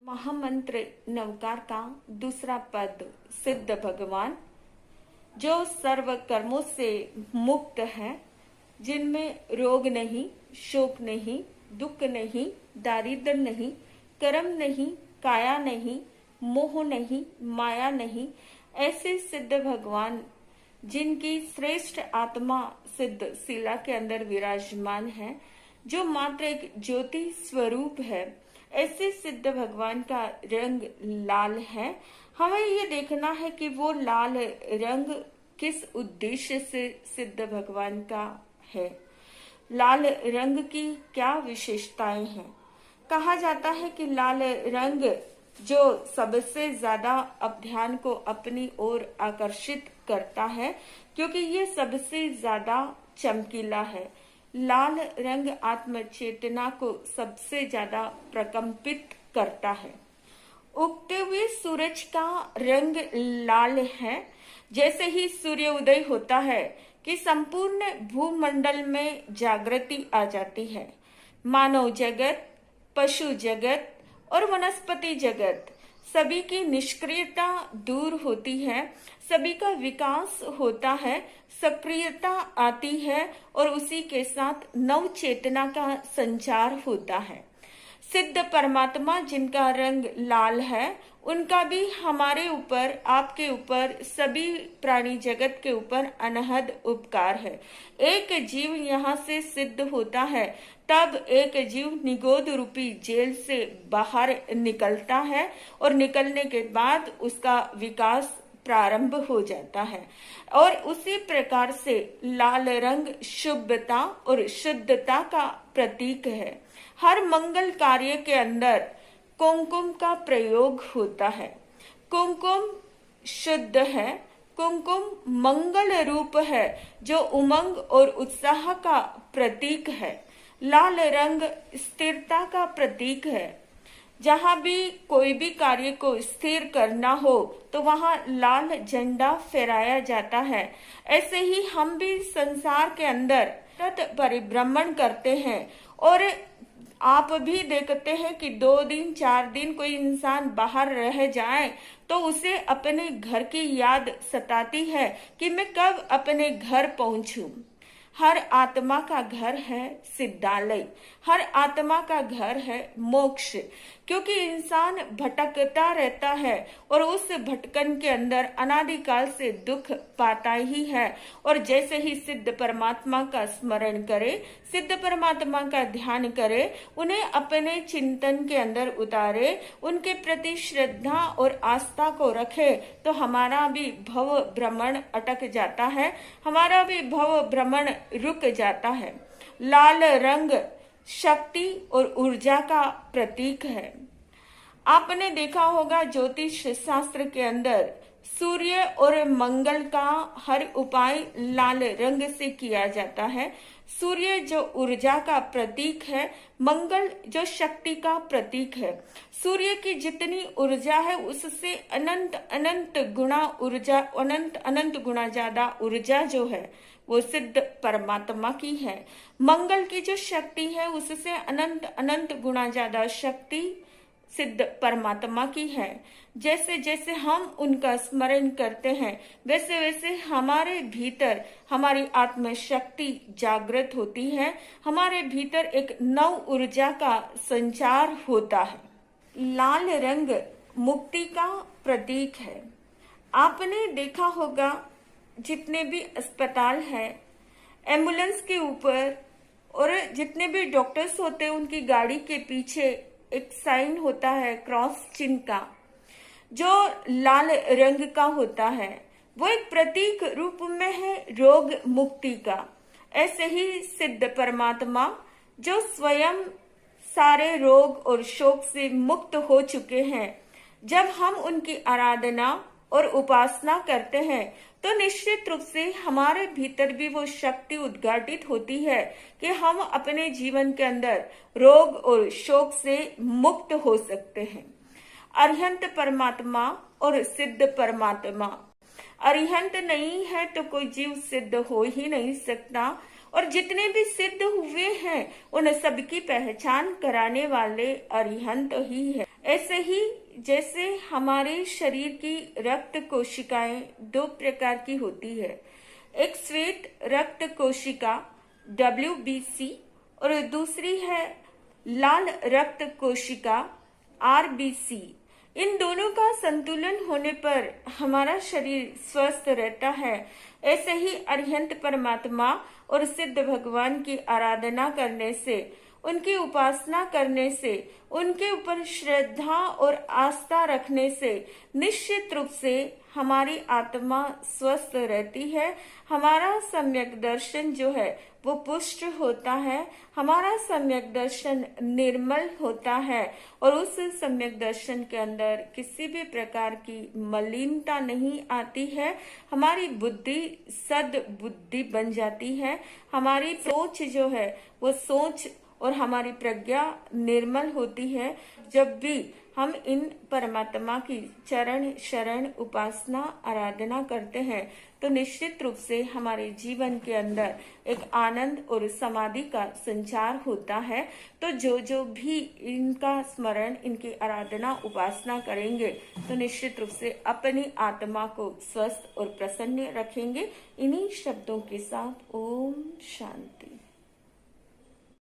महामंत्र नवकार का दूसरा पद सिद्ध भगवान, जो सर्व कर्मों से मुक्त है, जिनमें रोग नहीं, शोक नहीं, दुख नहीं, दारिद्र नहीं, कर्म नहीं, काया नहीं, मोह नहीं, माया नहीं, ऐसे सिद्ध भगवान जिनकी श्रेष्ठ आत्मा सिद्ध शिला के अंदर विराजमान है, जो मात्र एक ज्योति स्वरूप है, ऐसे सिद्ध भगवान का रंग लाल है। हमें ये देखना है कि वो लाल रंग किस उद्देश्य से सिद्ध भगवान का है, लाल रंग की क्या विशेषताएं हैं। कहा जाता है कि लाल रंग जो सबसे ज्यादा अब ध्यान को अपनी ओर आकर्षित करता है, क्योंकि ये सबसे ज्यादा चमकीला है। लाल रंग आत्म चेतना को सबसे ज्यादा प्रकंपित करता है। उगते हुए सूरज का रंग लाल है। जैसे ही सूर्य उदय होता है कि संपूर्ण भूमंडल में जागृति आ जाती है। मानव जगत, पशु जगत और वनस्पति जगत सभी की निष्क्रियता दूर होती है, सभी का विकास होता है, सक्रियता आती है और उसी के साथ नव चेतना का संचार होता है। सिद्ध परमात्मा जिनका रंग लाल है, उनका भी हमारे ऊपर, आपके ऊपर, सभी प्राणी जगत के ऊपर अनहद उपकार है। एक जीव यहाँ से सिद्ध होता है, तब एक जीव निगोद रूपी जेल से बाहर निकलता है और निकलने के बाद उसका विकास प्रारंभ हो जाता है। और उसी प्रकार से लाल रंग शुभता और शुद्धता का प्रतीक है। हर मंगल कार्य के अंदर कुमकुम का प्रयोग होता है। कुमकुम शुद्ध है, कुमकुम मंगल रूप है, जो उमंग और उत्साह का प्रतीक है। लाल रंग स्थिरता का प्रतीक है। जहां भी कोई भी कार्य को स्थिर करना हो तो वहां लाल झंडा फहराया जाता है। ऐसे ही हम भी संसार के अंदर परिभ्रमण करते हैं और आप भी देखते हैं कि 2 दिन 4 दिन कोई इंसान बाहर रह जाए तो उसे अपने घर की याद सताती है कि मैं कब अपने घर पहुंचूं। हर आत्मा का घर है सिद्धालय, हर आत्मा का घर है मोक्ष, क्योंकि इंसान भटकता रहता है और उस भटकन के अंदर अनादिकाल से दुख पाता ही है। और जैसे ही सिद्ध परमात्मा का स्मरण करे, सिद्ध परमात्मा का ध्यान करे, उन्हें अपने चिंतन के अंदर उतारे, उनके प्रति श्रद्धा और आस्था को रखे, तो हमारा भी भव भ्रमण अटक जाता है, हमारा भी भव भ्रमण रुक जाता है। लाल रंग शक्ति और ऊर्जा का प्रतीक है। आपने देखा होगा ज्योतिष शास्त्र के अंदर सूर्य और मंगल का हर उपाय लाल रंग से किया जाता है। सूर्य जो ऊर्जा का प्रतीक है, मंगल जो शक्ति का प्रतीक है। सूर्य की जितनी ऊर्जा है उससे अनंत अनंत गुना ऊर्जा, अनंत अनंत गुना ज्यादा ऊर्जा जो है वो सिद्ध परमात्मा की है। मंगल की जो शक्ति है उससे अनंत अनंत गुना ज्यादा शक्ति सिद्ध परमात्मा की है। जैसे जैसे हम उनका स्मरण करते हैं वैसे वैसे हमारे भीतर हमारी आत्म शक्ति जागृत होती है, हमारे भीतर एक नव ऊर्जा का संचार होता है। लाल रंग मुक्ति का प्रतीक है। आपने देखा होगा जितने भी अस्पताल है, एम्बुलेंस के ऊपर और जितने भी डॉक्टर्स होते हैं उनकी गाड़ी के पीछे एक साइन होता है क्रॉस चिन्ह का, जो लाल रंग का होता है। वो एक प्रतीक रूप में है रोग मुक्ति का। ऐसे ही सिद्ध परमात्मा जो स्वयं सारे रोग और शोक से मुक्त हो चुके हैं, जब हम उनकी आराधना और उपासना करते हैं तो निश्चित रूप से हमारे भीतर भी वो शक्ति उद्घाटित होती है कि हम अपने जीवन के अंदर रोग और शोक से मुक्त हो सकते हैं। अरिहंत परमात्मा और सिद्ध परमात्मा, अरिहंत नहीं है तो कोई जीव सिद्ध हो ही नहीं सकता, और जितने भी सिद्ध हुए हैं उन सबकी पहचान कराने वाले अरिहंत ही है। ऐसे ही जैसे हमारे शरीर की रक्त कोशिकाएं दो प्रकार की होती है, एक श्वेत रक्त कोशिका WBC और दूसरी है लाल रक्त कोशिका RBC। इन दोनों का संतुलन होने पर हमारा शरीर स्वस्थ रहता है। ऐसे ही अरिहंत परमात्मा और सिद्ध भगवान की आराधना करने से, उनकी उपासना करने से, उनके ऊपर श्रद्धा और आस्था रखने से निश्चित रूप से हमारी आत्मा स्वस्थ रहती है। हमारा सम्यक दर्शन जो है वो पुष्ट होता है, हमारा सम्यक दर्शन निर्मल होता है, और उस सम्यक दर्शन के अंदर किसी भी प्रकार की मलिनता नहीं आती है। हमारी बुद्धि सद बुद्धि बन जाती है, हमारी सोच जो है वो सोच और हमारी प्रज्ञा निर्मल होती है। जब भी हम इन परमात्मा की चरण शरण उपासना आराधना करते हैं तो निश्चित रूप से हमारे जीवन के अंदर एक आनंद और समाधि का संचार होता है। तो जो जो भी इनका स्मरण, इनकी आराधना उपासना करेंगे तो निश्चित रूप से अपनी आत्मा को स्वस्थ और प्रसन्न रखेंगे। इन्हीं शब्दों के साथ ओम शांति।